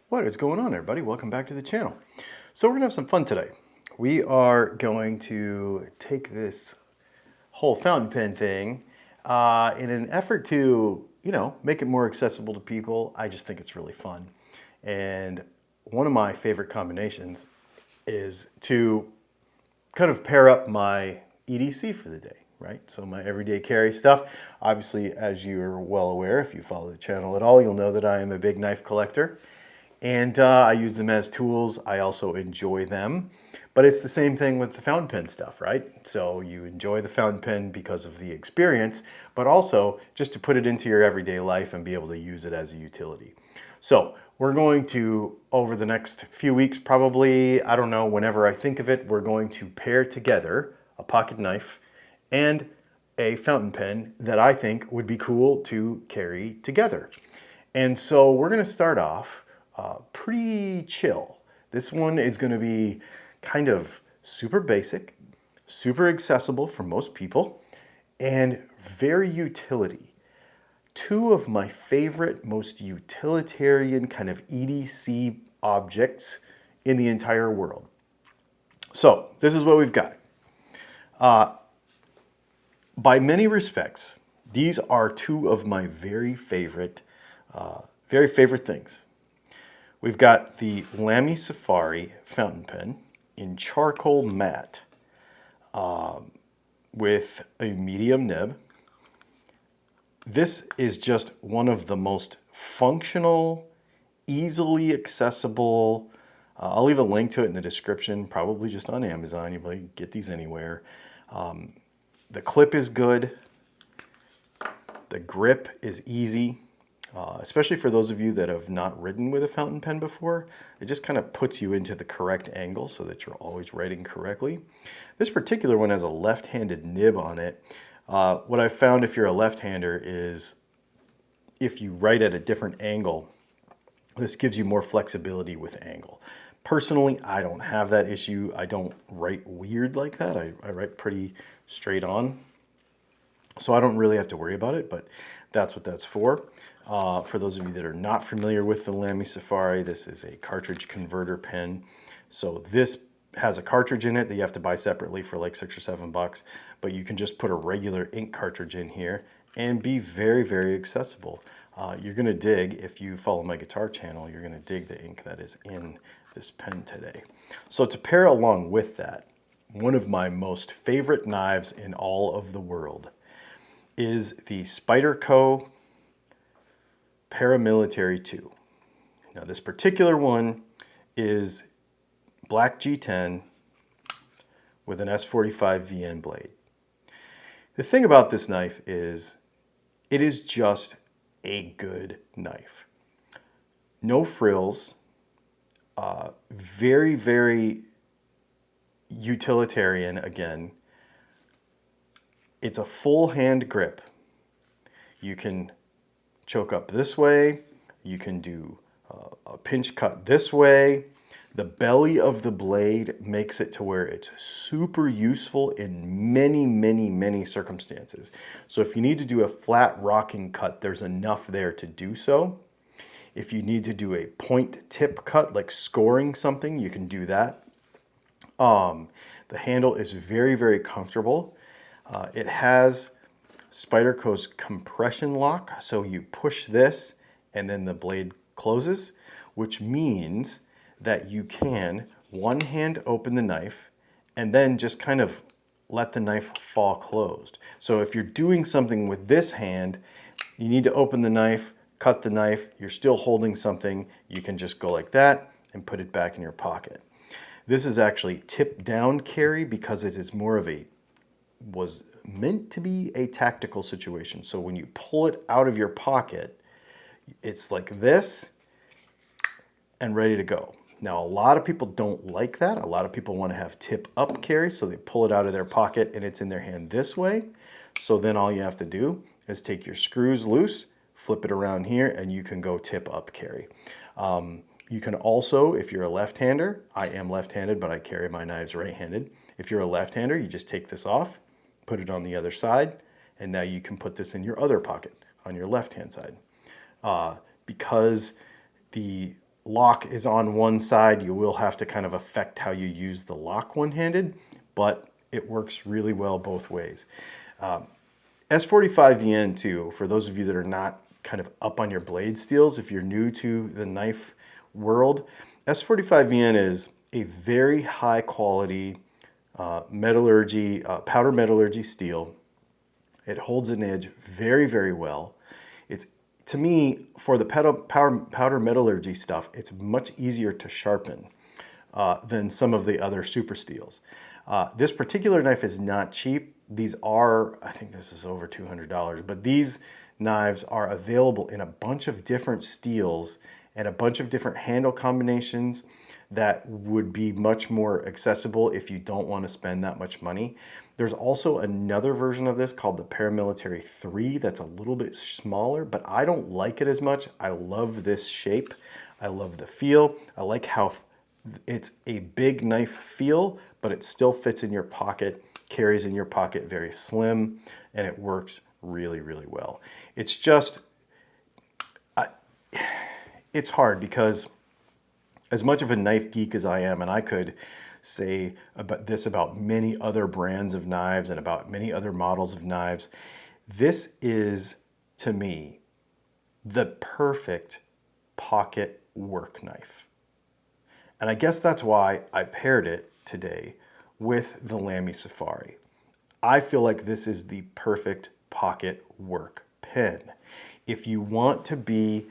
What is going on, everybody? Welcome back to the channel. So we're gonna have some fun today. We are going to take this whole fountain pen thing in an effort to, make it more accessible to people. I just think it's really fun. And one of my favorite combinations is to kind of pair up my EDC for the day, right? So my everyday carry stuff. Obviously, as you're well aware, if you follow the channel at all, you'll know that I am a big knife collector. And I use them as tools. I also enjoy them. But it's the same thing with the fountain pen stuff, right? So you enjoy the fountain pen because of the experience, but also just to put it into your everyday life and be able to use it as a utility. So we're going to, over the next few weeks, probably, I don't know, whenever I think of it, we're going to pair together a pocket knife and a fountain pen that I think would be cool to carry together. And so we're going to start off pretty chill. This one is going to be kind of super basic, super accessible for most people, and very utility. Two of my favorite, most utilitarian kind of EDC objects in the entire world. So this is what we've got. By many respects, these are two of my very favorite things. We've got the Lamy Safari fountain pen in charcoal matte with a medium nib. This is just one of the most functional, easily accessible. I'll leave a link to it in the description, probably just on Amazon. You can get these anywhere. The clip is good. The grip is easy. Especially for those of you that have not written with a fountain pen before, it just kind of puts you into the correct angle so that you're always writing correctly. This particular one has a left-handed nib on it. What I've found if you're a left-hander is if you write at a different angle, this gives you more flexibility with angle. Personally, I don't have that issue. I don't write weird like that. I write pretty straight on. So I don't really have to worry about it, but that's what that's for. For those of you that are not familiar with the Lamy Safari, this is a cartridge converter pen. So this has a cartridge in it that you have to buy separately for like $6 or $7, but you can just put a regular ink cartridge in here and be very, very accessible. You're gonna dig, if you follow my guitar channel, you're gonna dig the ink that is in this pen today. So to pair along with that, one of my most favorite knives in all of the world is the Spyderco Paramilitary 2. Now this particular one is black G10 with an S45 VN blade. The thing about this knife is it is just a good knife. No frills, very, very utilitarian again. It's a full hand grip. You can choke up this way. You can do a pinch cut this way. The belly of the blade makes it to where it's super useful in many, many, many circumstances. So if you need to do a flat rocking cut, there's enough there to do so. If you need to do a point tip cut, like scoring something, you can do that. The handle is very, very comfortable. It has Spyderco's compression lock, so you push this and then the blade closes, which means that you can one hand open the knife and then just kind of let the knife fall closed. So if you're doing something with this hand, you need to open the knife, cut the knife, you're still holding something, you can just go like that and put it back in your pocket. This is actually tip down carry because it is more of was meant to be a tactical situation. So when you pull it out of your pocket, it's like this and ready to go. Now, a lot of people don't like that. A lot of people want to have tip up carry, so they pull it out of their pocket and it's in their hand this way. So then all you have to do is take your screws loose, flip it around here, and you can go tip up carry. You can also, if you're a left-hander, I am left-handed, but I carry my knives right-handed. If you're a left-hander, you just take this off, put it on the other side, and now you can put this in your other pocket on your left-hand side. Because the lock is on one side, you will have to kind of affect how you use the lock one-handed, but it works really well both ways. S45VN too, for those of you that are not kind of up on your blade steels, if you're new to the knife world, S45VN is a very high quality metallurgy, powder metallurgy steel. It holds an edge very, very well. It's, to me, for the powder metallurgy stuff, it's much easier to sharpen than some of the other super steels. This particular knife is not cheap. These are, I think this is over $200, but these knives are available in a bunch of different steels and a bunch of different handle combinations that would be much more accessible if you don't want to spend that much money. There's also another version of this called the Paramilitary 3 that's a little bit smaller, but I don't like it as much. I love this shape. I love the feel. I like how it's a big knife feel, but it still fits in your pocket, carries in your pocket very slim, and it works really, really well. It's just, it's hard because as much of a knife geek as I am, and I could say about many other brands of knives and about many other models of knives, this is, to me, the perfect pocket work knife. And I guess that's why I paired it today with the Lamy Safari. I feel like this is the perfect pocket work pen. If you want to be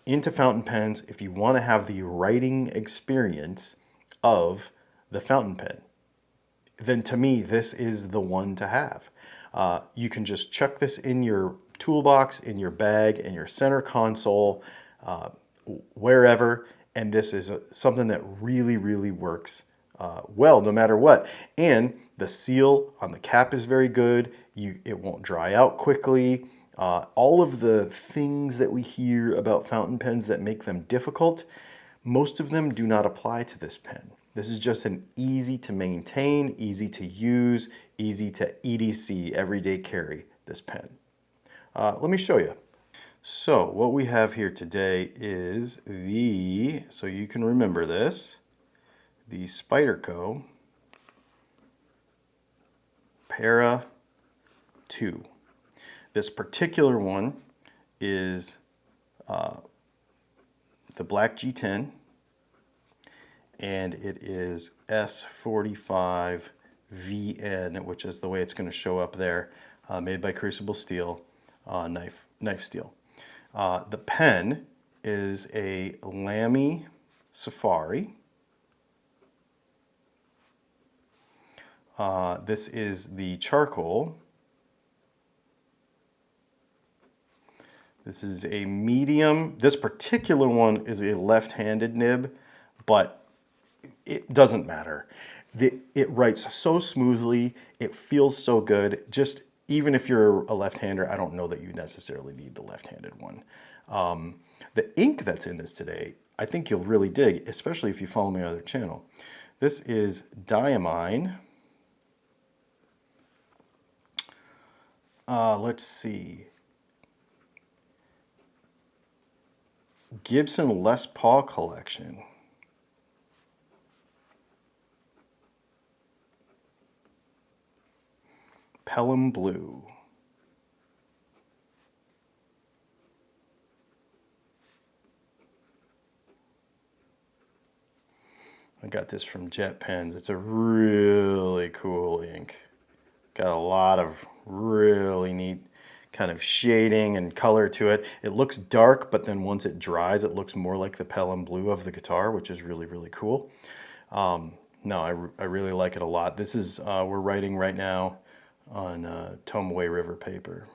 into fountain pens, if you want to have the writing experience of the fountain pen, then to me, this is the one to have. You can just chuck this in your toolbox, in your bag, in your center console, wherever, and this is something that really, really works well no matter what. And the seal on the cap is very good. It won't dry out quickly. All of the things that we hear about fountain pens that make them difficult, most of them do not apply to this pen. This is just an easy to maintain, easy to use, easy to EDC, everyday carry, this pen. Let me show you. So what we have here today is so you can remember this, the Spyderco Para 2. This particular one is the black G10, and it is S45VN, which is the way it's going to show up there, made by Crucible Steel, knife steel. The pen is a Lamy Safari. This is the charcoal. This is a medium. This particular one is a left-handed nib, but it doesn't matter. It writes so smoothly. It feels so good. Just even if you're a left-hander, I don't know that you necessarily need the left-handed one. The ink that's in this today, I think you'll really dig, especially if you follow me on other channel. This is Diamine. Let's see. Gibson Les Paul collection. Pelham Blue. I got this from Jet Pens. It's a really cool ink. Got a lot of really neat kind of shading and color to it. It looks dark, but then once it dries, it looks more like the Pelham Blue of the guitar, which is really, really cool. No, I really like it a lot. This is, we're writing right now on Tomaway River paper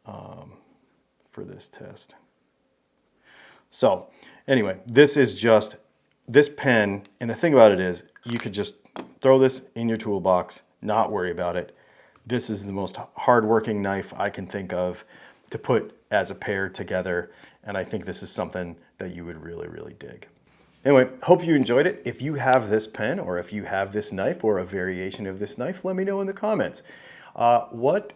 for this test. So anyway, this is just, this pen, and the thing about it is, you could just throw this in your toolbox, not worry about it. This is the most hardworking knife I can think of to put as a pair together, and I think this is something that you would really, really dig. Anyway, hope you enjoyed it. If you have this pen, or if you have this knife, or a variation of this knife, let me know in the comments. What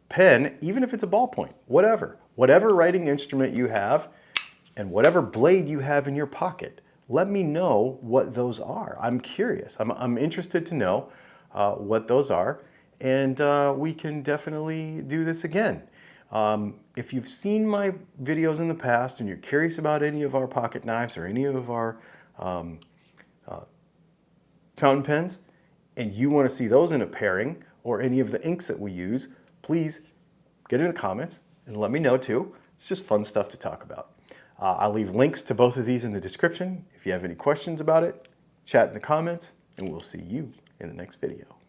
pen, even if it's a ballpoint, whatever, whatever writing instrument you have and whatever blade you have in your pocket, let me know what those are. I'm curious. I'm interested to know what those are, and we can definitely do this again. If you've seen my videos in the past and you're curious about any of our pocket knives or any of our fountain pens, and you want to see those in a pairing or any of the inks that we use, please get in the comments and let me know too. It's just fun stuff to talk about. I'll leave links to both of these in the description. If you have any questions about it, chat in the comments, and we'll see you in the next video.